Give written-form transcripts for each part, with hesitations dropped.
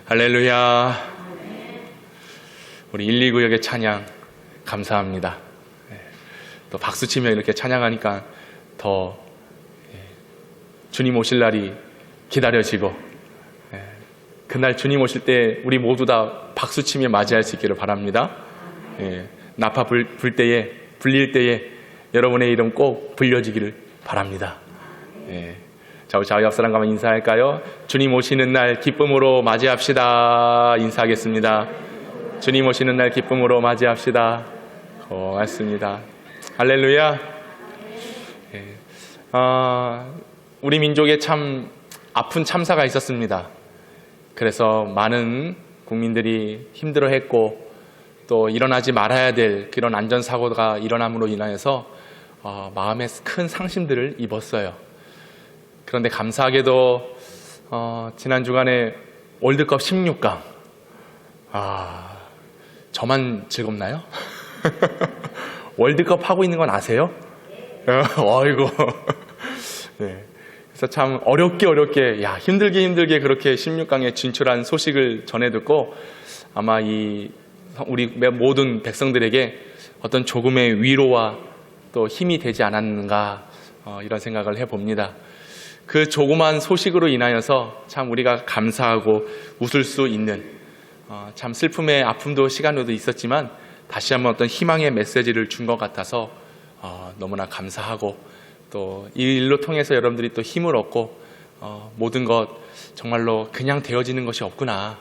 할렐루야. 우리 129역의 찬양 감사합니다. 또 박수치며 이렇게 찬양하니까 더 주님 오실 날이 기다려지고, 그날 주님 오실 때 우리 모두 다 박수치며 맞이할 수 있기를 바랍니다. 나파 불릴 때에 여러분의 이름 꼭 불려지기를 바랍니다. 자, 우리 좌우 옆 사람과 인사할까요? 주님 오시는 날 기쁨으로 맞이합시다. 인사하겠습니다. 주님 오시는 날 기쁨으로 맞이합시다. 고맙습니다. 할렐루야. 우리 민족에 참 아픈 참사가 있었습니다. 그래서 많은 국민들이 힘들어했고, 또 일어나지 말아야 될 그런 안전사고가 일어남으로 인하여서 마음에 큰 상심들을 입었어요. 그런데 감사하게도 지난 주간에 월드컵 16강, 저만 즐겁나요? 월드컵 하고 있는 건 아세요? 어이구. 네. 그래서 참 어렵게 힘들게 그렇게 16강에 진출한 소식을 전해 듣고, 아마 우리 모든 백성들에게 어떤 조금의 위로와 또 힘이 되지 않았는가, 이런 생각을 해봅니다. 그 조그만 소식으로 인하여서 참 우리가 감사하고 웃을 수 있는, 참 슬픔의 아픔도 시간도 있었지만 다시 한번 어떤 희망의 메시지를 준 것 같아서 너무나 감사하고, 또 이 일로 통해서 여러분들이 또 힘을 얻고, 모든 것 정말로 그냥 되어지는 것이 없구나,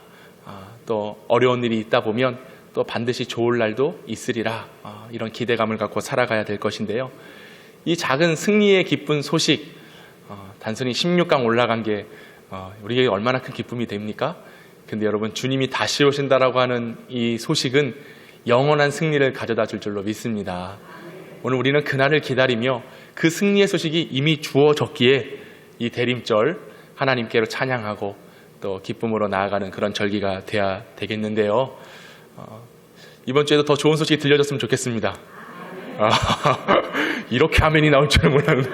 또 어려운 일이 있다 보면 또 반드시 좋을 날도 있으리라, 이런 기대감을 갖고 살아가야 될 것인데요. 이 작은 승리의 기쁜 소식, 단순히 16강 올라간 게 우리에게 얼마나 큰 기쁨이 됩니까? 근데 여러분, 주님이 다시 오신다라고 하는 이 소식은 영원한 승리를 가져다 줄 줄로 믿습니다. 오늘 우리는 그날을 기다리며 그 승리의 소식이 이미 주어졌기에 이 대림절 하나님께로 찬양하고 또 기쁨으로 나아가는 그런 절기가 돼야 되겠는데요. 이번 주에도 더 좋은 소식이 들려줬으면 좋겠습니다. 이렇게 아멘이 나올 줄은 몰랐는데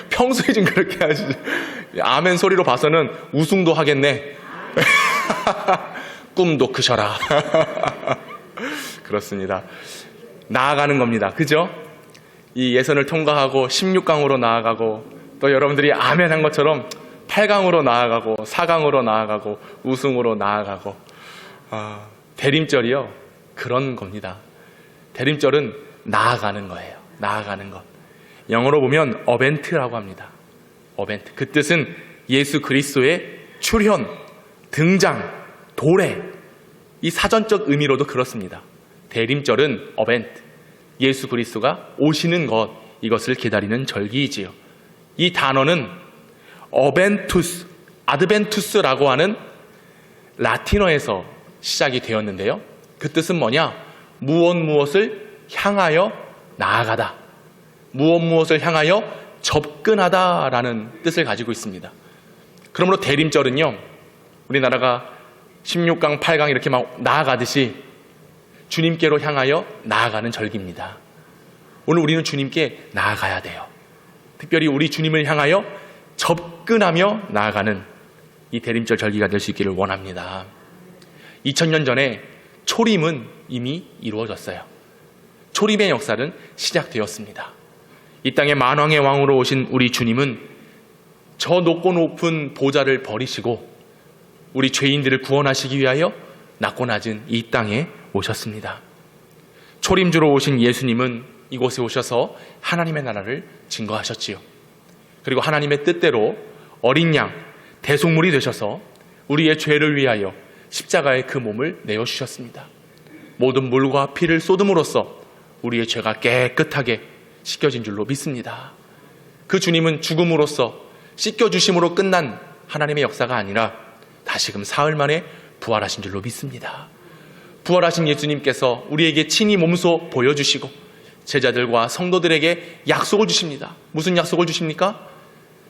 평소에 좀 그렇게 하시죠. 아멘 소리로 봐서는 우승도 하겠네. 꿈도 크셔라. 그렇습니다. 나아가는 겁니다. 그죠? 이 예선을 통과하고 16강으로 나아가고, 또 여러분들이 아멘 한 것처럼 8강으로 나아가고 4강으로 나아가고 우승으로 나아가고, 대림절이요, 그런 겁니다. 대림절은 나아가는 거예요. 나아가는 것. 영어로 보면 어벤트라고 합니다. 어벤트. 그 뜻은 예수 그리스도의 출현, 등장, 도래. 이 사전적 의미로도 그렇습니다. 대림절은 어벤트, 예수 그리스도가 오시는 것, 이것을 기다리는 절기이지요. 이 단어는 어벤투스, 아드벤투스라고 하는 라틴어에서 시작이 되었는데요. 그 뜻은 뭐냐? 무엇을 향하여 나아가다, 무엇을 향하여 접근하다라는 뜻을 가지고 있습니다. 그러므로 대림절은요, 우리나라가 16강, 8강 이렇게 막 나아가듯이 주님께로 향하여 나아가는 절기입니다. 오늘 우리는 주님께 나아가야 돼요. 특별히 우리 주님을 향하여 접근하며 나아가는 이 대림절 절기가 될 수 있기를 원합니다. 2000년 전에 초림은 이미 이루어졌어요. 초림의 역사는 시작되었습니다. 이 땅에 만왕의 왕으로 오신 우리 주님은 저 높고 높은 보좌를 버리시고 우리 죄인들을 구원하시기 위하여 낮고 낮은 이 땅에 오셨습니다. 초림주로 오신 예수님은 이곳에 오셔서 하나님의 나라를 증거하셨지요. 그리고 하나님의 뜻대로 어린 양, 대속물이 되셔서 우리의 죄를 위하여 십자가에 그 몸을 내어주셨습니다. 모든 물과 피를 쏟음으로써 우리의 죄가 깨끗하게 씻겨진 줄로 믿습니다. 그 주님은 죽음으로써 씻겨주심으로 끝난 하나님의 역사가 아니라 다시금 사흘 만에 부활하신 줄로 믿습니다. 부활하신 예수님께서 우리에게 친히 몸소 보여주시고 제자들과 성도들에게 약속을 주십니다. 무슨 약속을 주십니까?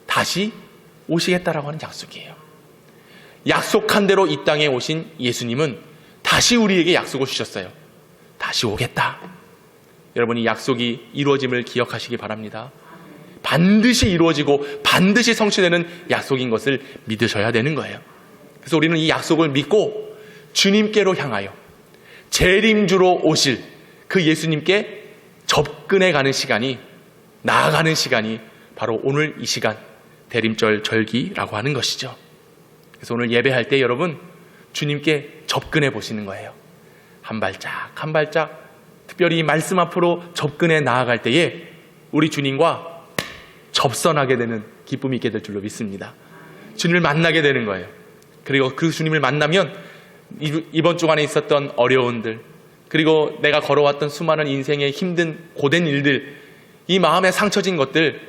다시 오시겠다라고 하는 약속이에요. 약속한 대로 이 땅에 오신 예수님은 다시 우리에게 약속을 주셨어요. 다시 오겠다. 여러분, 이 약속이 이루어짐을 기억하시기 바랍니다. 반드시 이루어지고 반드시 성취되는 약속인 것을 믿으셔야 되는 거예요. 그래서 우리는 이 약속을 믿고 주님께로 향하여 재림주로 오실 그 예수님께 접근해 가는 시간이, 나아가는 시간이 바로 오늘 이 시간 대림절 절기라고 하는 것이죠. 그래서 오늘 예배할 때 여러분 주님께 접근해 보시는 거예요. 한 발짝 한 발짝, 특별히 말씀 앞으로 접근해 나아갈 때에 우리 주님과 접선하게 되는 기쁨이 있게 될 줄로 믿습니다. 주님을 만나게 되는 거예요. 그리고 그 주님을 만나면 이번 주간에 있었던 어려움들, 그리고 내가 걸어왔던 수많은 인생의 힘든 고된 일들, 이 마음에 상처진 것들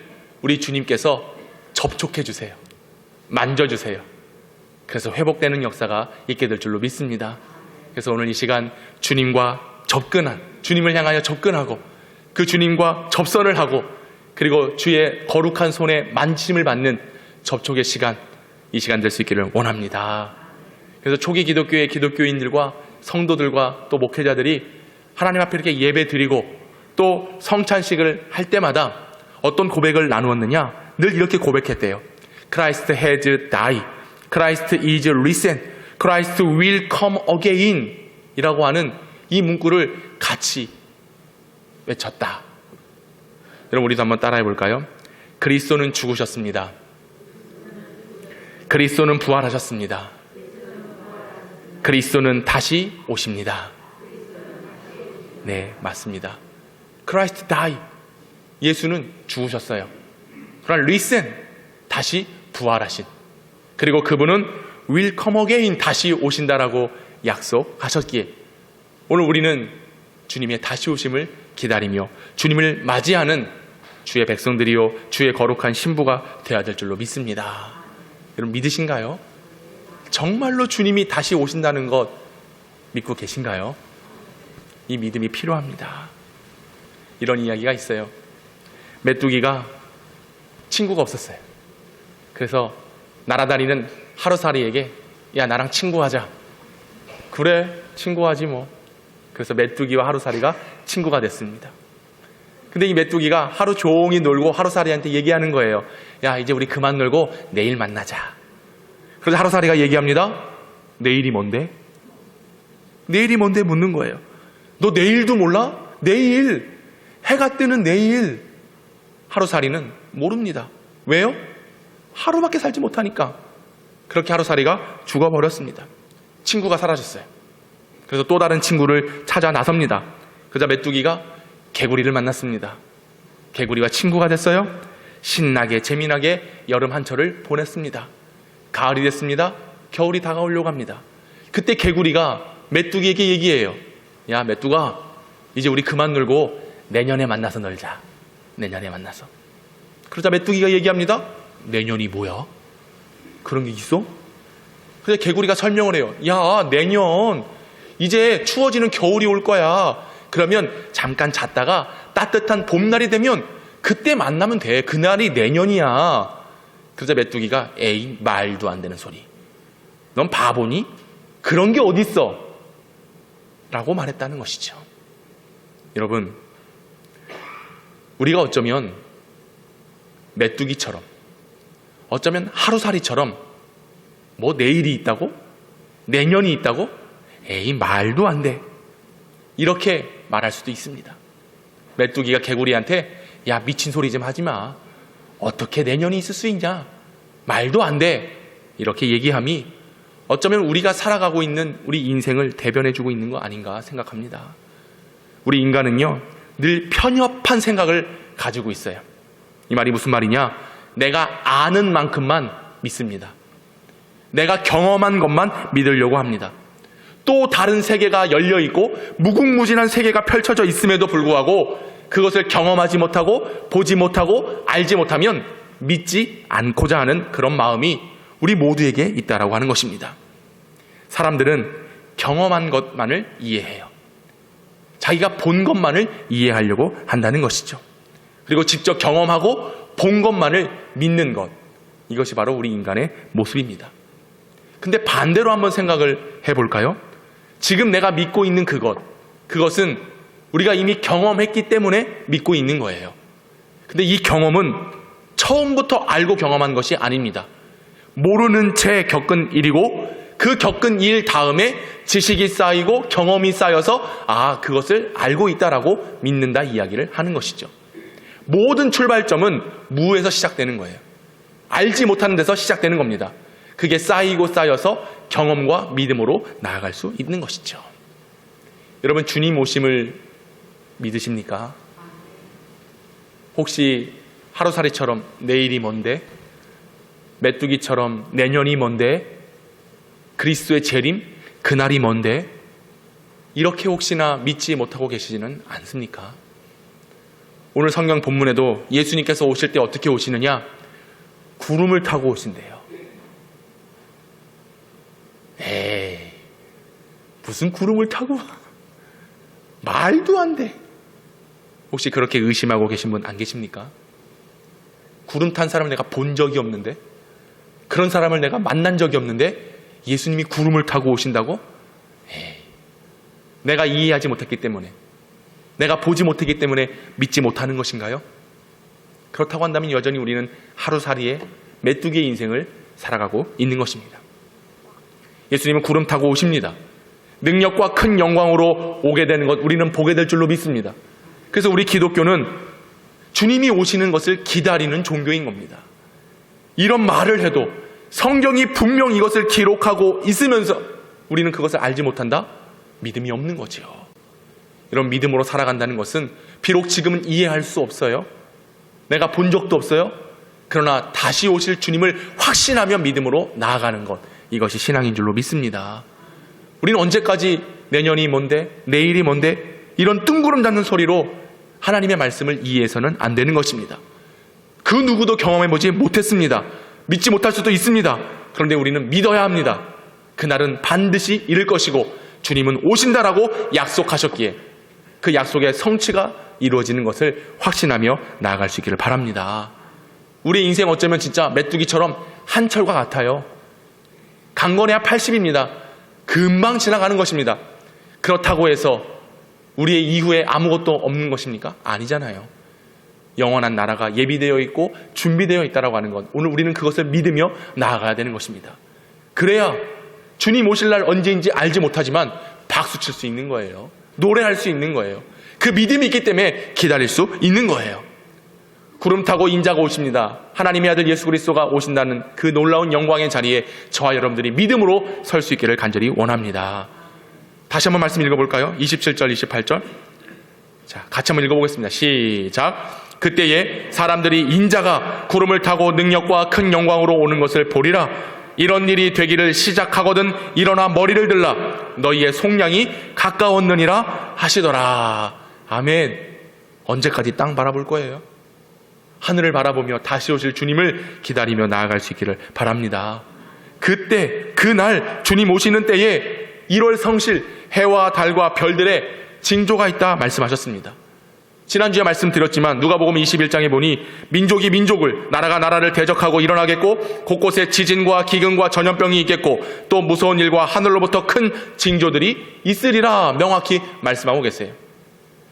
우리 주님께서 접촉해 주세요. 만져주세요. 그래서 회복되는 역사가 있게 될 줄로 믿습니다. 그래서 오늘 이 시간 주님과 접근한, 주님을 향하여 접근하고 그 주님과 접선을 하고 그리고 주의 거룩한 손에 만짐을 받는 접촉의 시간, 이 시간 될 수 있기를 원합니다. 그래서 초기 기독교의 기독교인들과 성도들과 또 목회자들이 하나님 앞에 이렇게 예배 드리고 또 성찬식을 할 때마다 어떤 고백을 나누었느냐? 늘 이렇게 고백했대요. Christ has died. Christ is risen. Christ will come again. 이라고 하는 이 문구를 같이 외쳤다. 여러분 우리도 한번 따라해 볼까요? 그리스도는 죽으셨습니다. 그리스도는 부활하셨습니다. 그리스도는 다시 오십니다. 네, 맞습니다. Christ died. 예수는 죽으셨어요. 그러나 risen, 다시 부활하신. 그리고 그분은 will come again, 다시 오신다라고 약속하셨기에 오늘 우리는 주님의 다시 오심을 기다리며 주님을 맞이하는 주의 백성들이요 주의 거룩한 신부가 되어야 될 줄로 믿습니다. 여러분 믿으신가요? 정말로 주님이 다시 오신다는 것 믿고 계신가요? 이 믿음이 필요합니다. 이런 이야기가 있어요. 메뚜기가 친구가 없었어요. 그래서 날아다니는 하루살이에게 야 나랑 친구하자. 그래 친구하지 뭐. 그래서 메뚜기와 하루살이가 친구가 됐습니다. 근데 이 메뚜기가 하루 종일 놀고 하루살이한테 얘기하는 거예요. 야 이제 우리 그만 놀고 내일 만나자. 그래서 하루살이가 얘기합니다. 내일이 뭔데? 내일이 뭔데 묻는 거예요. 너 내일도 몰라? 내일, 해가 뜨는 내일. 하루살이는 모릅니다. 왜요? 하루밖에 살지 못하니까. 그렇게 하루살이가 죽어버렸습니다. 친구가 사라졌어요. 그래서 또 다른 친구를 찾아 나섭니다. 그러자 메뚜기가 개구리를 만났습니다. 개구리와 친구가 됐어요. 신나게 재미나게 여름 한철을 보냈습니다. 가을이 됐습니다. 겨울이 다가오려고 합니다. 그때 개구리가 메뚜기에게 얘기해요. 야 메뚜가 이제 우리 그만 놀고 내년에 만나서 놀자. 내년에 만나서. 그러자 메뚜기가 얘기합니다. 내년이 뭐야? 그런 게 있어? 그래서 개구리가 설명을 해요. 야 내년 이제 추워지는 겨울이 올 거야. 그러면 잠깐 잤다가 따뜻한 봄날이 되면 그때 만나면 돼. 그날이 내년이야. 그러자 메뚜기가 에이 말도 안 되는 소리. 넌 바보니? 그런 게 어딨어? 라고 말했다는 것이죠. 여러분 우리가 어쩌면 메뚜기처럼 어쩌면 하루살이처럼 뭐 내일이 있다고? 내년이 있다고? 에이 말도 안 돼. 이렇게 말할 수도 있습니다. 메뚜기가 개구리한테 야 미친 소리 좀 하지 마. 어떻게 내년이 있을 수 있냐? 말도 안 돼. 이렇게 얘기함이 어쩌면 우리가 살아가고 있는 우리 인생을 대변해주고 있는 거 아닌가 생각합니다. 우리 인간은요 늘 편협한 생각을 가지고 있어요. 이 말이 무슨 말이냐? 내가 아는 만큼만 믿습니다. 내가 경험한 것만 믿으려고 합니다. 또 다른 세계가 열려있고 무궁무진한 세계가 펼쳐져 있음에도 불구하고 그것을 경험하지 못하고 보지 못하고 알지 못하면 믿지 않고자 하는 그런 마음이 우리 모두에게 있다라고 하는 것입니다. 사람들은 경험한 것만을 이해해요. 자기가 본 것만을 이해하려고 한다는 것이죠. 그리고 직접 경험하고 본 것만을 믿는 것, 이것이 바로 우리 인간의 모습입니다. 근데 반대로 한번 생각을 해볼까요? 지금 내가 믿고 있는 그것은 우리가 이미 경험했기 때문에 믿고 있는 거예요. 근데 이 경험은 처음부터 알고 경험한 것이 아닙니다. 모르는 채 겪은 일이고 그 겪은 일 다음에 지식이 쌓이고 경험이 쌓여서 그것을 알고 있다라고 믿는다 이야기를 하는 것이죠. 모든 출발점은 무에서 시작되는 거예요. 알지 못하는 데서 시작되는 겁니다. 그게 쌓이고 쌓여서 경험과 믿음으로 나아갈 수 있는 것이죠. 여러분, 주님 오심을 믿으십니까? 혹시 하루살이처럼 내일이 먼데, 메뚜기처럼 내년이 먼데, 그리스도의 재림 그날이 먼데, 이렇게 혹시나 믿지 못하고 계시지는 않습니까? 오늘 성경 본문에도 예수님께서 오실 때 어떻게 오시느냐? 구름을 타고 오신대요. 에이, 무슨 구름을 타고? 말도 안 돼. 혹시 그렇게 의심하고 계신 분 안 계십니까? 구름 탄 사람을 내가 본 적이 없는데, 그런 사람을 내가 만난 적이 없는데 예수님이 구름을 타고 오신다고? 에이, 내가 이해하지 못했기 때문에, 내가 보지 못했기 때문에 믿지 못하는 것인가요? 그렇다고 한다면 여전히 우리는 하루살이의 메뚜기의 인생을 살아가고 있는 것입니다. 예수님은 구름 타고 오십니다. 능력과 큰 영광으로 오게 되는 것 우리는 보게 될 줄로 믿습니다. 그래서 우리 기독교는 주님이 오시는 것을 기다리는 종교인 겁니다. 이런 말을 해도 성경이 분명 이것을 기록하고 있으면서 우리는 그것을 알지 못한다? 믿음이 없는 거죠. 이런 믿음으로 살아간다는 것은 비록 지금은 이해할 수 없어요. 내가 본 적도 없어요. 그러나 다시 오실 주님을 확신하며 믿음으로 나아가는 것, 이것이 신앙인 줄로 믿습니다. 우리는 언제까지 내년이 뭔데, 내일이 뭔데, 이런 뜬구름 잡는 소리로 하나님의 말씀을 이해해서는 안 되는 것입니다. 그 누구도 경험해보지 못했습니다. 믿지 못할 수도 있습니다. 그런데 우리는 믿어야 합니다. 그날은 반드시 이룰 것이고 주님은 오신다라고 약속하셨기에 그 약속의 성취가 이루어지는 것을 확신하며 나아갈 수 있기를 바랍니다. 우리 인생 어쩌면 진짜 메뚜기처럼 한철과 같아요. 강건해야 80입니다. 금방 지나가는 것입니다. 그렇다고 해서 우리의 이후에 아무것도 없는 것입니까? 아니잖아요. 영원한 나라가 예비되어 있고 준비되어 있다라고 하는 것, 오늘 우리는 그것을 믿으며 나아가야 되는 것입니다. 그래야 주님 오실 날 언제인지 알지 못하지만 박수 칠 수 있는 거예요. 노래할 수 있는 거예요. 그 믿음이 있기 때문에 기다릴 수 있는 거예요. 구름 타고 인자가 오십니다. 하나님의 아들 예수 그리스도가 오신다는 그 놀라운 영광의 자리에 저와 여러분들이 믿음으로 설 수 있기를 간절히 원합니다. 다시 한번 말씀 읽어볼까요? 27절, 28절. 자, 같이 한번 읽어보겠습니다. 시작. 그때에 사람들이 인자가 구름을 타고 능력과 큰 영광으로 오는 것을 보리라. 이런 일이 되기를 시작하거든 일어나 머리를 들라. 너희의 속량이 가까웠느니라 하시더라. 아멘. 언제까지 땅 바라볼 거예요? 하늘을 바라보며 다시 오실 주님을 기다리며 나아갈 수 있기를 바랍니다. 그때, 그날 주님 오시는 때에 1월 성실 해와 달과 별들의 징조가 있다 말씀하셨습니다. 지난주에 말씀드렸지만 누가복음 21장에 보니 민족이 민족을, 나라가 나라를 대적하고 일어나겠고 곳곳에 지진과 기근과 전염병이 있겠고 또 무서운 일과 하늘로부터 큰 징조들이 있으리라 명확히 말씀하고 계세요.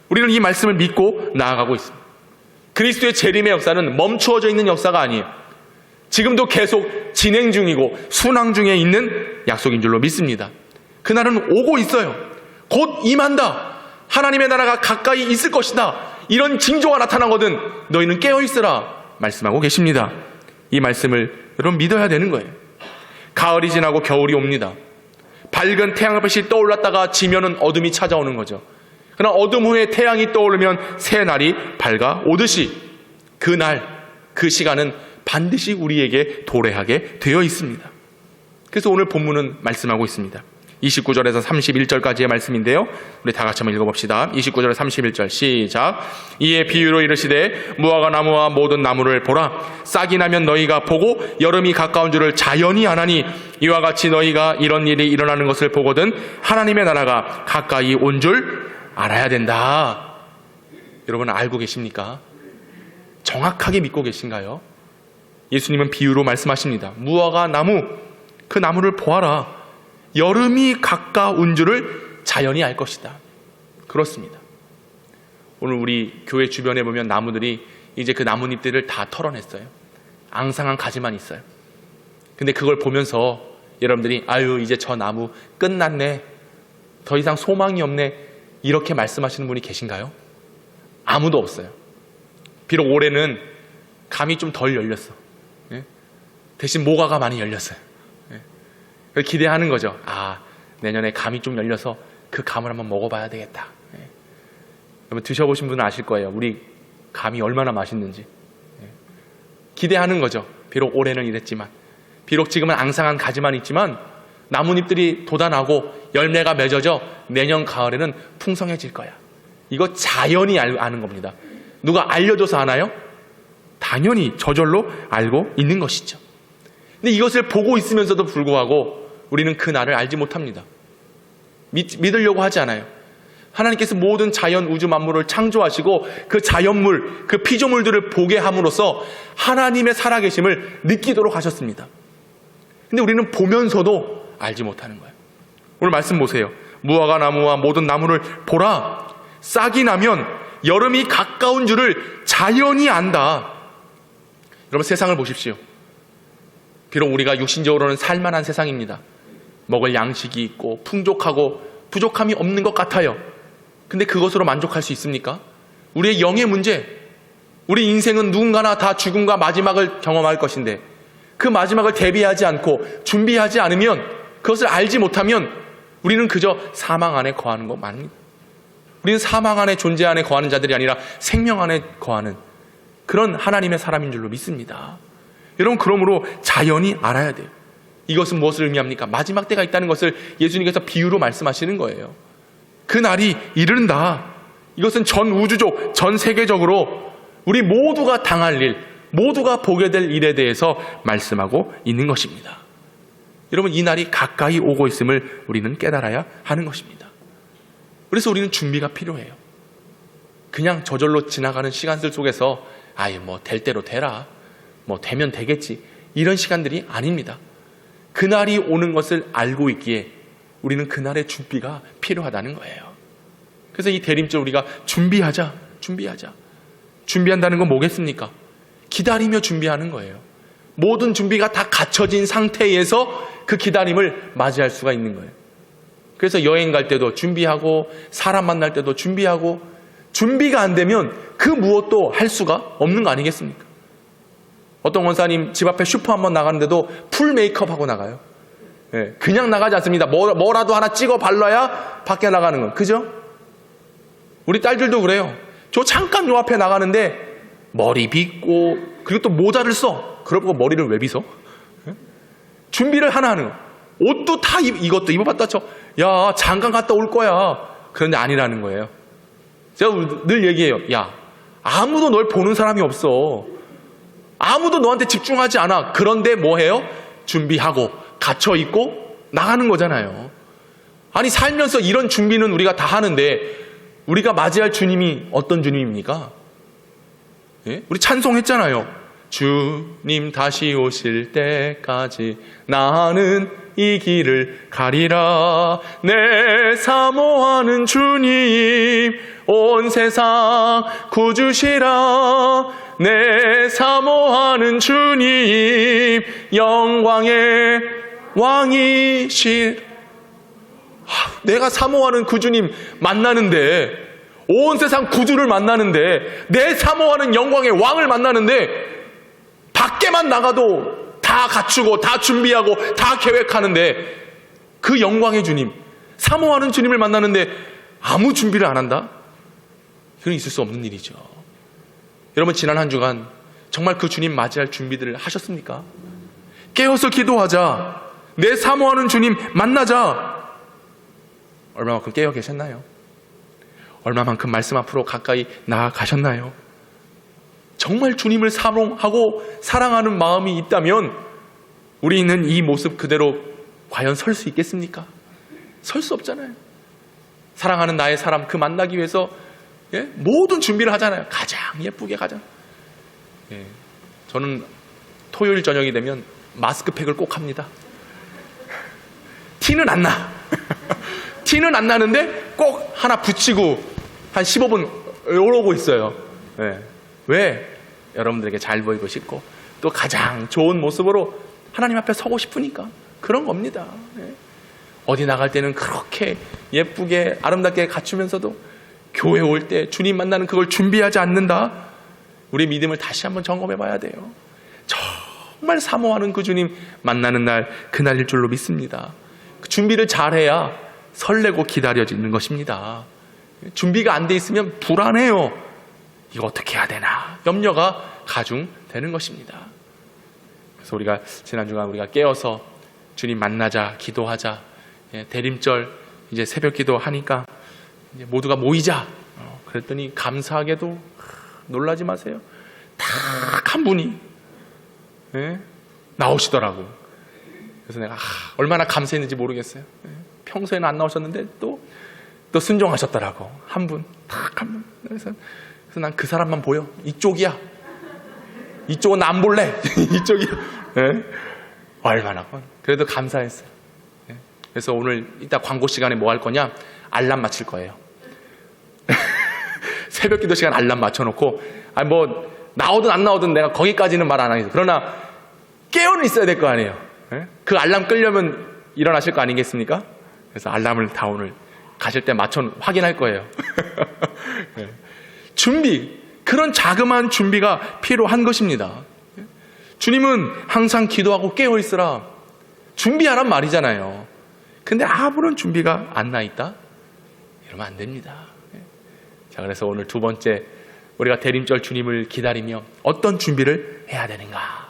우리는 이 말씀을 믿고 나아가고 있습니다. 그리스도의 재림의 역사는 멈추어져 있는 역사가 아니에요. 지금도 계속 진행 중이고 순항 중에 있는 약속인 줄로 믿습니다. 그날은 오고 있어요. 곧 임한다. 하나님의 나라가 가까이 있을 것이다. 이런 징조가 나타나거든 너희는 깨어있으라 말씀하고 계십니다. 이 말씀을 여러분 믿어야 되는 거예요. 가을이 지나고 겨울이 옵니다. 밝은 태양빛이 떠올랐다가 지면은 어둠이 찾아오는 거죠. 그러나 어둠 후에 태양이 떠오르면 새 날이 밝아오듯이 그날, 그 시간은 반드시 우리에게 도래하게 되어 있습니다. 그래서 오늘 본문은 말씀하고 있습니다. 29절에서 31절까지의 말씀인데요. 우리 다 같이 한번 읽어봅시다. 29절 31절 시작. 이에 비유로 이르시되 무화과 나무와 모든 나무를 보라. 싹이 나면 너희가 보고 여름이 가까운 줄을 자연히 아나니 이와 같이 너희가 이런 일이 일어나는 것을 보거든 하나님의 나라가 가까이 온 줄 알아야 된다. 여러분 알고 계십니까? 정확하게 믿고 계신가요? 예수님은 비유로 말씀하십니다. 무화과 나무, 그 나무를 보아라. 여름이 가까운 줄을 자연히 알 것이다. 그렇습니다. 오늘 우리 교회 주변에 보면 나무들이 이제 그 나뭇잎들을 다 털어냈어요. 앙상한 가지만 있어요. 근데 그걸 보면서 여러분들이 아유 이제 저 나무 끝났네, 더 이상 소망이 없네, 이렇게 말씀하시는 분이 계신가요? 아무도 없어요. 비록 올해는 감이 좀 덜 열렸어. 예? 대신 모과가 많이 열렸어요. 예? 기대하는 거죠. 아, 내년에 감이 좀 열려서 그 감을 한번 먹어봐야 되겠다. 예? 여러분 드셔보신 분은 아실 거예요. 우리 감이 얼마나 맛있는지. 예? 기대하는 거죠. 비록 올해는 이랬지만, 비록 지금은 앙상한 가지만 있지만 나뭇잎들이 돋아나고 열매가 맺어져 내년 가을에는 풍성해질 거야. 이거 자연이 아는 겁니다. 누가 알려줘서 아나요? 당연히 저절로 알고 있는 것이죠. 근데 이것을 보고 있으면서도 불구하고 우리는 그 날을 알지 못합니다. 믿으려고 하지 않아요. 하나님께서 모든 자연 우주 만물을 창조하시고 그 자연물, 그 피조물들을 보게 함으로써 하나님의 살아계심을 느끼도록 하셨습니다. 근데 우리는 보면서도 알지 못하는 거예요. 오늘 말씀 보세요. 무화과 나무와 모든 나무를 보라. 싹이 나면 여름이 가까운 줄을 자연이 안다. 여러분 세상을 보십시오. 비록 우리가 육신적으로는 살만한 세상입니다. 먹을 양식이 있고 풍족하고 부족함이 없는 것 같아요. 근데 그것으로 만족할 수 있습니까? 우리의 영의 문제, 우리 인생은 누군가나 다 죽음과 마지막을 경험할 것인데 그 마지막을 대비하지 않고 준비하지 않으면, 그것을 알지 못하면 우리는 그저 사망 안에 거하는 것 맞습니다. 우리는 사망 안에, 존재 안에 거하는 자들이 아니라 생명 안에 거하는 그런 하나님의 사람인 줄로 믿습니다. 여러분 그러므로 자연이 알아야 돼요. 이것은 무엇을 의미합니까? 마지막 때가 있다는 것을 예수님께서 비유로 말씀하시는 거예요. 그 날이 이른다. 이것은 전 우주적, 전 세계적으로 우리 모두가 당할 일, 모두가 보게 될 일에 대해서 말씀하고 있는 것입니다. 여러분 이 날이 가까이 오고 있음을 우리는 깨달아야 하는 것입니다. 그래서 우리는 준비가 필요해요. 그냥 저절로 지나가는 시간들 속에서 아유 뭐 될 대로 되라, 뭐 되면 되겠지, 이런 시간들이 아닙니다. 그날이 오는 것을 알고 있기에 우리는 그날의 준비가 필요하다는 거예요. 그래서 이 대림절 우리가 준비하자. 준비한다는 건 뭐겠습니까? 기다리며 준비하는 거예요. 모든 준비가 다 갖춰진 상태에서 그 기다림을 맞이할 수가 있는 거예요. 그래서 여행 갈 때도 준비하고 사람 만날 때도 준비하고, 준비가 안 되면 그 무엇도 할 수가 없는 거 아니겠습니까? 어떤 원사님 집 앞에 슈퍼 한번 나가는데도 풀 메이크업 하고 나가요. 예, 그냥 나가지 않습니다. 뭐라도 하나 찍어 발라야 밖에 나가는 건. 그죠? 우리 딸들도 그래요. 저 잠깐 요 앞에 나가는데 머리 빗고 그리고 또 모자를 써. 그러고 머리를 왜 빗어? 예? 준비를 하나 하는 거. 옷도 다 이것도 입어봤다 쳐. 야 잠깐 갔다 올 거야. 그런데 아니라는 거예요. 제가 늘 얘기해요. 야 아무도 널 보는 사람이 없어. 아무도 너한테 집중하지 않아. 그런데 뭐 해요? 준비하고 갇혀 있고 나가는 거잖아요. 아니 살면서 이런 준비는 우리가 다 하는데 우리가 맞이할 주님이 어떤 주님입니까? 예? 우리 찬송했잖아요. 주님 다시 오실 때까지 나는 이 길을 가리라. 내 사모하는 주님 온 세상 구주시라. 내 사모하는 주님 영광의 왕이시. 내가 사모하는 그 주님 만나는데, 온 세상 구주를 만나는데, 내 사모하는 영광의 왕을 만나는데 밖에만 나가도 다 갖추고 다 준비하고 다 계획하는데, 그 영광의 주님, 사모하는 주님을 만나는데 아무 준비를 안 한다? 그건 있을 수 없는 일이죠. 여러분 지난 한 주간 정말 그 주님 맞이할 준비들을 하셨습니까? 깨어서 기도하자. 내 사모하는 주님 만나자. 얼마만큼 깨어 계셨나요? 얼마만큼 말씀 앞으로 가까이 나아가셨나요? 정말 주님을 사랑하고 사랑하는 마음이 있다면 우리는 이 모습 그대로 과연 설 수 있겠습니까? 설 수 없잖아요. 사랑하는 나의 사람 그 만나기 위해서 모든 준비를 하잖아요. 가장 예쁘게 가장. 저는 토요일 저녁이 되면 마스크팩을 꼭 합니다. 티는 안 나. 티는 안 나는데 꼭 하나 붙이고 한 15분 이러고 있어요. 왜? 여러분들에게 잘 보이고 싶고 또 가장 좋은 모습으로 하나님 앞에 서고 싶으니까. 그런 겁니다. 어디 나갈 때는 그렇게 예쁘게 아름답게 갖추면서도 교회 올 때 주님 만나는 그걸 준비하지 않는다. 우리 믿음을 다시 한번 점검해 봐야 돼요. 정말 사모하는 그 주님 만나는 날, 그날일 줄로 믿습니다. 그 준비를 잘해야 설레고 기다려지는 것입니다. 준비가 안 돼 있으면 불안해요. 이거 어떻게 해야 되나 염려가 가중되는 것입니다. 그래서 우리가 지난주간 우리가 깨어서 주님 만나자, 기도하자, 대림절 이제 새벽 기도 하니까 이제 모두가 모이자. 그랬더니 감사하게도 놀라지 마세요. 딱 한 분이 나오시더라고. 그래서 내가 얼마나 감사했는지 모르겠어요. 평소에는 안 나오셨는데 또 순종하셨더라고. 한 분, 딱 한 분. 그래서 난 그 사람만 보여. 이쪽이야. 이쪽은 안 볼래. 이쪽이야. 얼마나. 그래도 감사했어요. 그래서 오늘 이따 광고 시간에 뭐 할 거냐? 알람 맞출 거예요. 새벽 기도 시간 알람 맞춰놓고, 뭐 나오든 안 나오든 내가 거기까지는 말 안 하겠어요. 그러나 깨어는 있어야 될 거 아니에요. 그 알람 끌려면 일어나실 거 아니겠습니까? 그래서 알람을 다 오늘 가실 때 맞춰 확인할 거예요. 준비, 그런 자그마한 준비가 필요한 것입니다. 주님은 항상 기도하고 깨어 있으라 준비하란 말이잖아요. 근데 아무런 준비가 안 나 있다? 이러면 안 됩니다. 자, 그래서 오늘 두 번째, 우리가 대림절 주님을 기다리며 어떤 준비를 해야 되는가?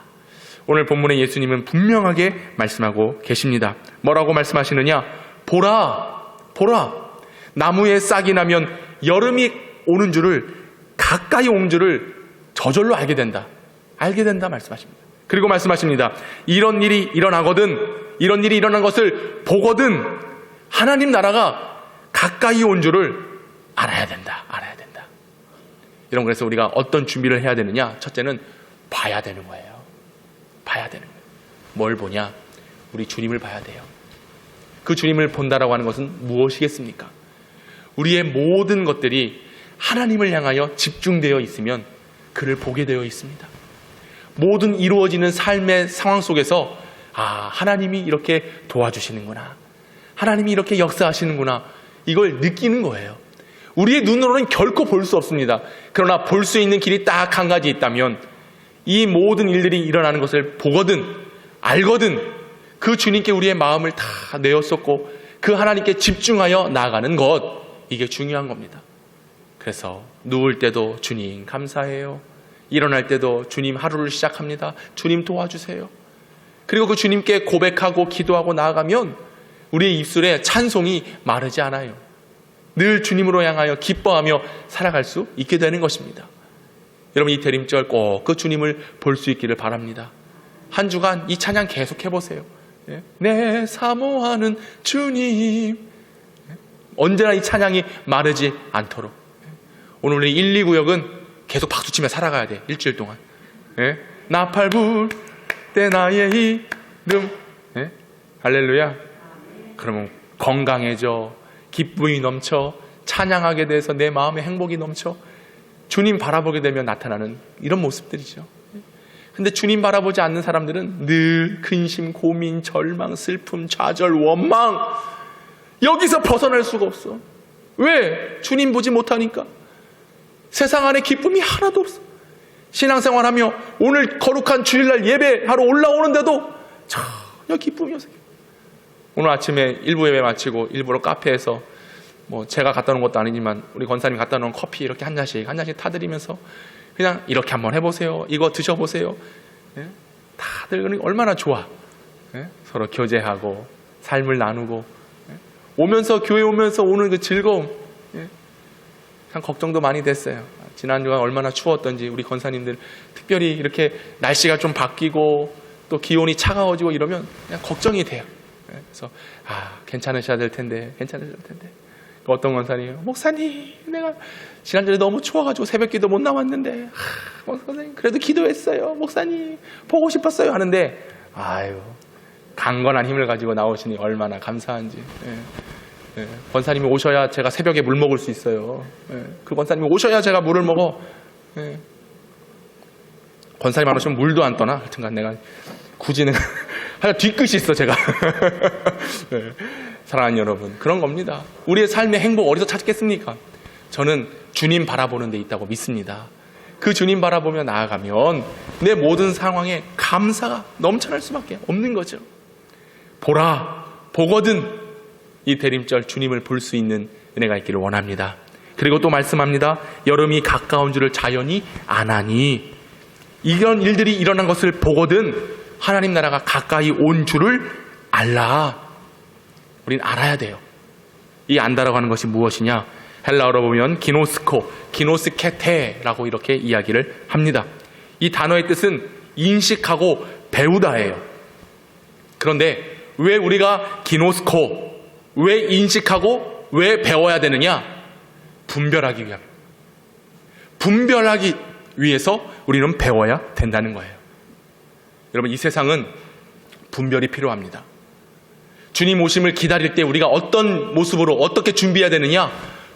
오늘 본문에 예수님은 분명하게 말씀하고 계십니다. 뭐라고 말씀하시느냐? 보라, 나무에 싹이 나면 여름이 오는 줄을, 가까이 온 줄을 저절로 알게 된다 말씀하십니다. 그리고 말씀하십니다. 이런 일이 일어난 것을 보거든 하나님 나라가 가까이 온 줄을 알아야 된다. 여러분, 그래서 우리가 어떤 준비를 해야 되느냐? 첫째는 봐야 되는 거예요. 뭘 보냐? 우리 주님을 봐야 돼요. 그 주님을 본다라고 하는 것은 무엇이겠습니까? 우리의 모든 것들이 하나님을 향하여 집중되어 있으면 그를 보게 되어 있습니다. 모든 이루어지는 삶의 상황 속에서 하나님이 이렇게 도와주시는구나, 하나님이 이렇게 역사하시는구나, 이걸 느끼는 거예요. 우리의 눈으로는 결코 볼 수 없습니다. 그러나 볼 수 있는 길이 딱 한 가지 있다면 이 모든 일들이 일어나는 것을 보거든 알거든 그 주님께 우리의 마음을 다 내었었고 그 하나님께 집중하여 나아가는 것, 이게 중요한 겁니다. 그래서 누울 때도 주님 감사해요. 일어날 때도 주님 하루를 시작합니다. 주님 도와주세요. 그리고 그 주님께 고백하고 기도하고 나아가면 우리의 입술에 찬송이 마르지 않아요. 늘 주님으로 향하여 기뻐하며 살아갈 수 있게 되는 것입니다. 여러분, 이 대림절 꼭 그 주님을 볼 수 있기를 바랍니다. 한 주간 이 찬양 계속 해보세요. 내 사모하는 주님. 언제나 이 찬양이 마르지 않도록. 오늘 우리 1, 2구역은 계속 박수치며 살아가야 돼. 일주일 동안. 나팔 불 때 나의 이름. 할렐루야. 그러면 건강해져, 기쁨이 넘쳐, 찬양하게 돼서 내 마음에 행복이 넘쳐, 주님 바라보게 되면 나타나는 이런 모습들이죠. 근데 주님 바라보지 않는 사람들은 늘 근심, 고민, 절망, 슬픔, 좌절, 원망, 여기서 벗어날 수가 없어. 왜? 주님 보지 못하니까. 세상 안에 기쁨이 하나도 없어. 신앙생활하며 오늘 거룩한 주일날 예배하러 올라오는데도 전혀 기쁨이 없어요. 오늘 아침에 일부 예배 마치고 일부러 카페에서 제가 갖다 놓은 것도 아니지만 우리 권사님이 갖다 놓은 커피 이렇게 한 잔씩 타드리면서 그냥 이렇게 한번 해보세요. 이거 드셔보세요. 다들 얼마나 좋아. 서로 교제하고 삶을 나누고 오면서 교회 오면서 오는 그 즐거움, 참 걱정도 많이 됐어요. 지난주가 얼마나 추웠던지 우리 권사님들 특별히 이렇게 날씨가 좀 바뀌고 또 기온이 차가워지고 이러면 그냥 걱정이 돼요. 그래서 괜찮으셔야 될 텐데. 어떤 권사님, 목사님 내가 지난주에 너무 추워가지고 새벽 기도 못 나왔는데 목사님 그래도 기도했어요. 목사님 보고 싶었어요 하는데 강건한 힘을 가지고 나오시니 얼마나 감사한지. 권사님이 오셔야 제가 새벽에 물 먹을 수 있어요. 그 권사님이 오셔야 제가 물을 먹어. 권사님 안 오시면 물도 안 떠나. 하여튼간 내가 굳이 하여간 뒤끝이 있어, 제가. 네. 사랑하는 여러분, 그런 겁니다. 우리의 삶의 행복 어디서 찾겠습니까? 저는 주님 바라보는 데 있다고 믿습니다. 그 주님 바라보며 나아가면 내 모든 상황에 감사가 넘쳐날 수밖에 없는 거죠. 보거든 이 대림절 주님을 볼 수 있는 은혜가 있기를 원합니다. 그리고 또 말씀합니다. 여름이 가까운 줄을 자연히 아나니, 이런 일들이 일어난 것을 보거든 하나님 나라가 가까이 온 줄을 알라. 우린 알아야 돼요. 이 안다라고 하는 것이 무엇이냐? 헬라어로 보면 기노스케테라고 이렇게 이야기를 합니다. 이 단어의 뜻은 인식하고 배우다예요. 그런데 왜 우리가 왜 인식하고 왜 배워야 되느냐? 분별하기 위해서 우리는 배워야 된다는 거예요. 여러분, 이 세상은 분별이 필요합니다. 주님 오심을 기다릴 때 우리가 어떤 모습으로 어떻게 준비해야 되느냐?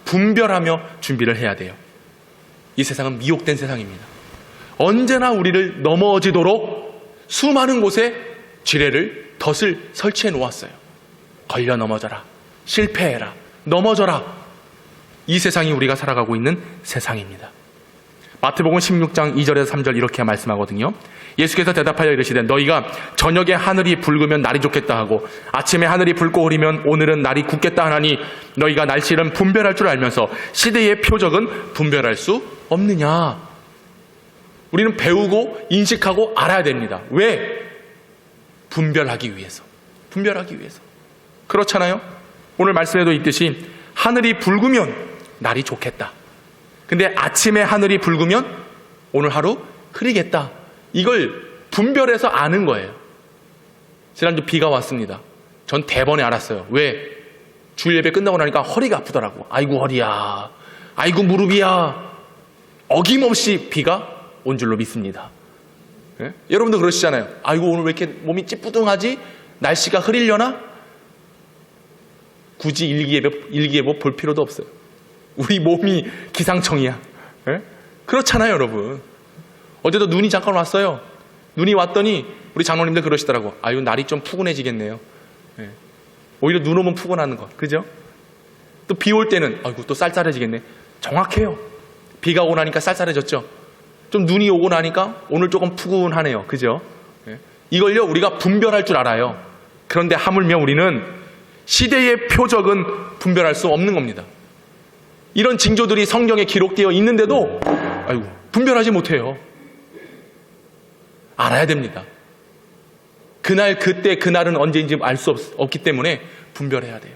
분별하며 준비를 해야 돼요. 이 세상은 미혹된 세상입니다. 언제나 우리를 넘어지도록 수많은 곳에 덫을 설치해 놓았어요. 걸려 넘어져라, 실패해라, 넘어져라. 이 세상이 우리가 살아가고 있는 세상입니다. 마태복음 16장 2절에서 3절 이렇게 말씀하거든요. 예수께서 대답하여 이르시되 너희가 저녁에 하늘이 붉으면 날이 좋겠다 하고 아침에 하늘이 붉고 흐리면 오늘은 날이 굳겠다 하나니 너희가 날씨는 분별할 줄 알면서 시대의 표적은 분별할 수 없느냐. 우리는 배우고 인식하고 알아야 됩니다. 왜? 분별하기 위해서. 그렇잖아요. 오늘 말씀에도 있듯이 하늘이 붉으면 날이 좋겠다. 근데 아침에 하늘이 붉으면 오늘 하루 흐리겠다. 이걸 분별해서 아는 거예요. 지난주 비가 왔습니다. 전 대번에 알았어요. 왜? 주일 예배 끝나고 나니까 허리가 아프더라고. 아이고 허리야, 아이고 무릎이야. 어김없이 비가 온 줄로 믿습니다. 예? 여러분도 그러시잖아요. 아이고 오늘 왜 이렇게 몸이 찌뿌둥하지? 날씨가 흐리려나? 굳이 일기예보 볼 필요도 없어요. 우리 몸이 기상청이야. 예? 그렇잖아요, 여러분. 어제도 눈이 잠깐 왔어요. 눈이 왔더니 우리 장로님들 그러시더라고. 아유, 날이 좀 푸근해지겠네요. 예. 오히려 눈 오면 푸근한 거, 그죠? 또 비 올 때는 아이고 또 쌀쌀해지겠네. 정확해요. 비가 오고 나니까 쌀쌀해졌죠. 좀 눈이 오고 나니까 오늘 조금 푸근하네요, 그죠? 예. 이걸요 우리가 분별할 줄 알아요. 그런데 하물며 우리는 시대의 표적은 분별할 수 없는 겁니다. 이런 징조들이 성경에 기록되어 있는데도 아이고 분별하지 못해요. 알아야 됩니다. 그날 그때 그날은 언제인지 알 수 없기 때문에 분별해야 돼요.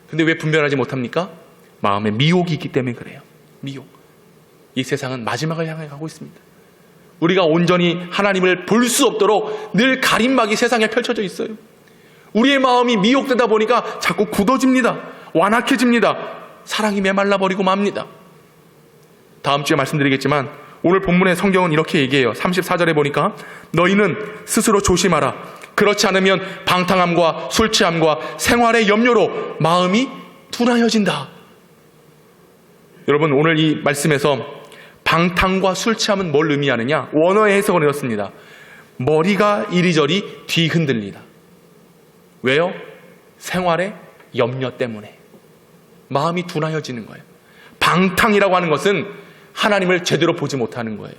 근데 왜 분별하지 못합니까? 마음에 미혹이 있기 때문에 그래요. 미혹. 이 세상은 마지막을 향해 가고 있습니다. 우리가 온전히 하나님을 볼 수 없도록 늘 가림막이 세상에 펼쳐져 있어요. 우리의 마음이 미혹되다 보니까 자꾸 굳어집니다. 완악해집니다. 사랑이 메말라버리고 맙니다. 다음 주에 말씀드리겠지만 오늘 본문의 성경은 이렇게 얘기해요. 34절에 보니까 너희는 스스로 조심하라. 그렇지 않으면 방탕함과 술 취함과 생활의 염려로 마음이 둔하여진다. 여러분, 오늘 이 말씀에서 방탕과 술 취함은 뭘 의미하느냐? 원어의 해석은 이렇습니다. 머리가 이리저리 뒤흔들리다. 왜요? 생활의 염려 때문에 마음이 둔하여지는 거예요. 방탕이라고 하는 것은 하나님을 제대로 보지 못하는 거예요.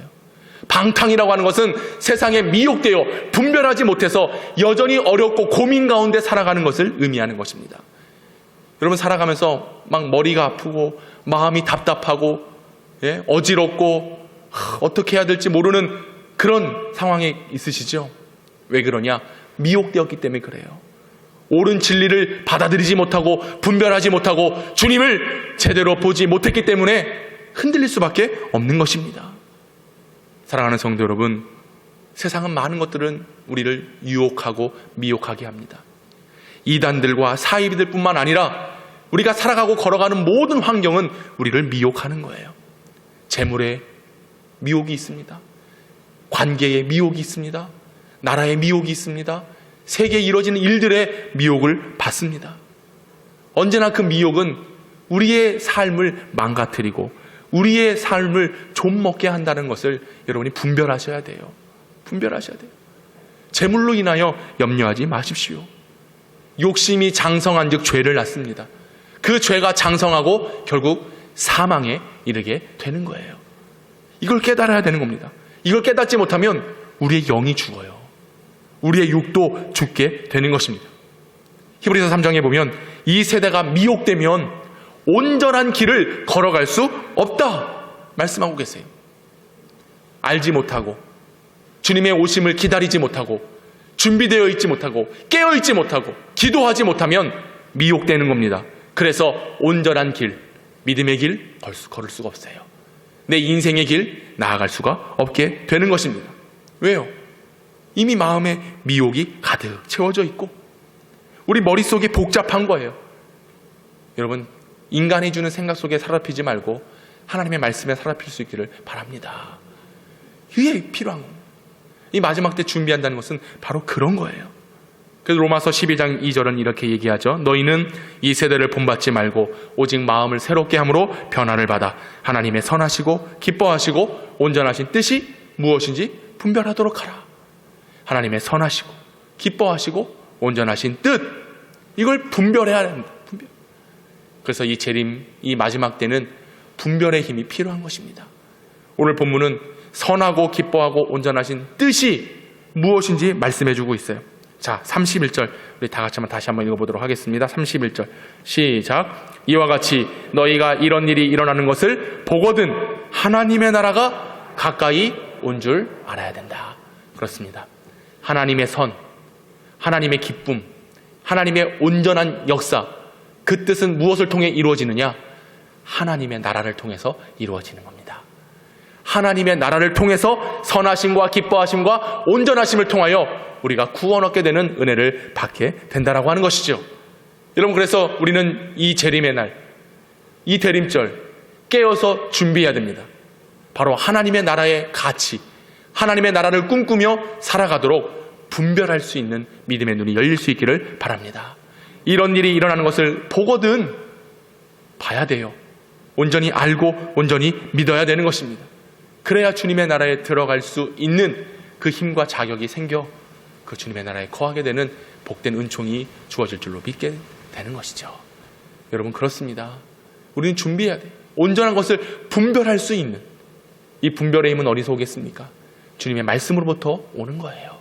방탕이라고 하는 것은 세상에 미혹되어 분별하지 못해서 여전히 어렵고 고민 가운데 살아가는 것을 의미하는 것입니다. 여러분, 살아가면서 막 머리가 아프고 마음이 답답하고 어지럽고 어떻게 해야 될지 모르는 그런 상황에 있으시죠? 왜 그러냐? 미혹되었기 때문에 그래요. 옳은 진리를 받아들이지 못하고 분별하지 못하고 주님을 제대로 보지 못했기 때문에 흔들릴 수밖에 없는 것입니다. 사랑하는 성도 여러분, 세상은 많은 것들은 우리를 유혹하고 미혹하게 합니다. 이단들과 사이비들 뿐만 아니라 우리가 살아가고 걸어가는 모든 환경은 우리를 미혹하는 거예요. 재물에 미혹이 있습니다. 관계에 미혹이 있습니다. 나라에 미혹이 있습니다. 세계에 이루어지는 일들의 미혹을 받습니다. 언제나 그 미혹은 우리의 삶을 망가뜨리고 우리의 삶을 좀먹게 한다는 것을 여러분이 분별하셔야 돼요. 분별하셔야 돼요. 재물로 인하여 염려하지 마십시오. 욕심이 장성한 즉 죄를 낳습니다. 그 죄가 장성하고 결국 사망에 이르게 되는 거예요. 이걸 깨달아야 되는 겁니다. 이걸 깨닫지 못하면 우리의 영이 죽어요. 우리의 육도 죽게 되는 것입니다. 히브리서 3장에 보면 이 세대가 미혹되면 온전한 길을 걸어갈 수 없다 말씀하고 계세요. 알지 못하고 주님의 오심을 기다리지 못하고 준비되어 있지 못하고 깨어 있지 못하고 기도하지 못하면 미혹되는 겁니다. 그래서 온전한 길, 믿음의 길 걸을 수가 없어요. 내 인생의 길 나아갈 수가 없게 되는 것입니다. 왜요? 이미 마음에 미혹이 가득 채워져 있고 우리 머릿속이 복잡한 거예요. 여러분, 인간이 주는 생각 속에 사로잡히지 말고 하나님의 말씀에 사로잡힐 수 있기를 바랍니다. 이게 필요한 겁니다. 이 마지막 때 준비한다는 것은 바로 그런 거예요. 그래서 로마서 12장 2절은 이렇게 얘기하죠. 너희는 이 세대를 본받지 말고 오직 마음을 새롭게 함으로 변화를 받아 하나님의 선하시고 기뻐하시고 온전하신 뜻이 무엇인지 분별하도록 하라. 하나님의 선하시고 기뻐하시고 온전하신 뜻, 이걸 분별해야 합니다. 분별. 그래서 이 재림, 이 마지막 때는 분별의 힘이 필요한 것입니다. 오늘 본문은 선하고 기뻐하고 온전하신 뜻이 무엇인지 말씀해주고 있어요. 자, 31절 우리 다 같이 다시 한번 읽어보도록 하겠습니다. 31절 시작. 이와 같이 너희가 이런 일이 일어나는 것을 보거든 하나님의 나라가 가까이 온 줄 알아야 된다. 그렇습니다. 하나님의 선, 하나님의 기쁨, 하나님의 온전한 역사, 그 뜻은 무엇을 통해 이루어지느냐? 하나님의 나라를 통해서 이루어지는 겁니다. 하나님의 나라를 통해서 선하심과 기뻐하심과 온전하심을 통하여 우리가 구원 얻게 되는 은혜를 받게 된다라고 하는 것이죠. 여러분, 그래서 우리는 이 재림의 날, 이 대림절 깨어서 준비해야 됩니다. 바로 하나님의 나라의 가치, 하나님의 나라를 꿈꾸며 살아가도록 분별할 수 있는 믿음의 눈이 열릴 수 있기를 바랍니다. 이런 일이 일어나는 것을 보거든 봐야 돼요. 온전히 알고 온전히 믿어야 되는 것입니다. 그래야 주님의 나라에 들어갈 수 있는 그 힘과 자격이 생겨 그 주님의 나라에 거하게 되는 복된 은총이 주어질 줄로 믿게 되는 것이죠. 여러분, 그렇습니다. 우리는 준비해야 돼요. 온전한 것을 분별할 수 있는 이 분별의 힘은 어디서 오겠습니까? 주님의 말씀으로부터 오는 거예요.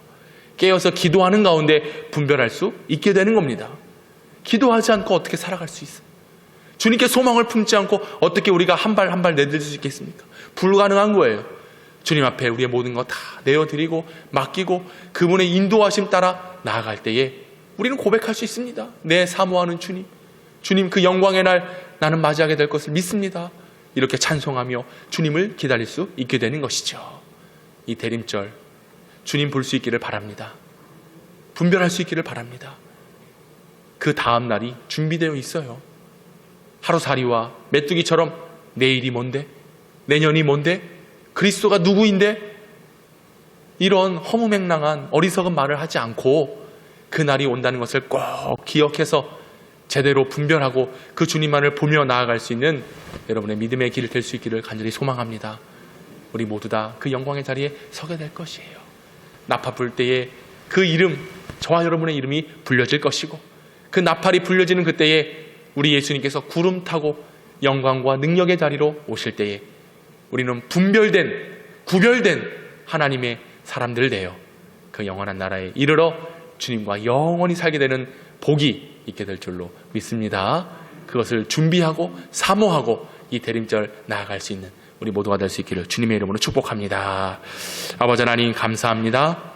깨어서 기도하는 가운데 분별할 수 있게 되는 겁니다. 기도하지 않고 어떻게 살아갈 수 있어요? 주님께 소망을 품지 않고 어떻게 우리가 한 발 한 발 내딜 수 있겠습니까? 불가능한 거예요. 주님 앞에 우리의 모든 거 다 내어드리고 맡기고 그분의 인도하심 따라 나아갈 때에 우리는 고백할 수 있습니다. 내 사모하는 주님, 주님 그 영광의 날 나는 맞이하게 될 것을 믿습니다. 이렇게 찬송하며 주님을 기다릴 수 있게 되는 것이죠. 이 대림절 주님 볼 수 있기를 바랍니다. 분별할 수 있기를 바랍니다. 그 다음 날이 준비되어 있어요. 하루살이와 메뚜기처럼 내일이 뭔데? 내년이 뭔데? 그리스도가 누구인데? 이런 허무맹랑한 어리석은 말을 하지 않고 그날이 온다는 것을 꼭 기억해서 제대로 분별하고 그 주님만을 보며 나아갈 수 있는 여러분의 믿음의 길 될 수 있기를 간절히 소망합니다. 우리 모두 다 그 영광의 자리에 서게 될 것이에요. 나팔 불 때에 그 이름, 저와 여러분의 이름이 불려질 것이고 그 나팔이 불려지는 그때에 우리 예수님께서 구름 타고 영광과 능력의 자리로 오실 때에 우리는 분별된, 구별된 하나님의 사람들 되어 그 영원한 나라에 이르러 주님과 영원히 살게 되는 복이 있게 될 줄로 믿습니다. 그것을 준비하고 사모하고 이 대림절 나아갈 수 있는 우리 모두가 될 수 있기를 주님의 이름으로 축복합니다. 아버지 하나님 감사합니다.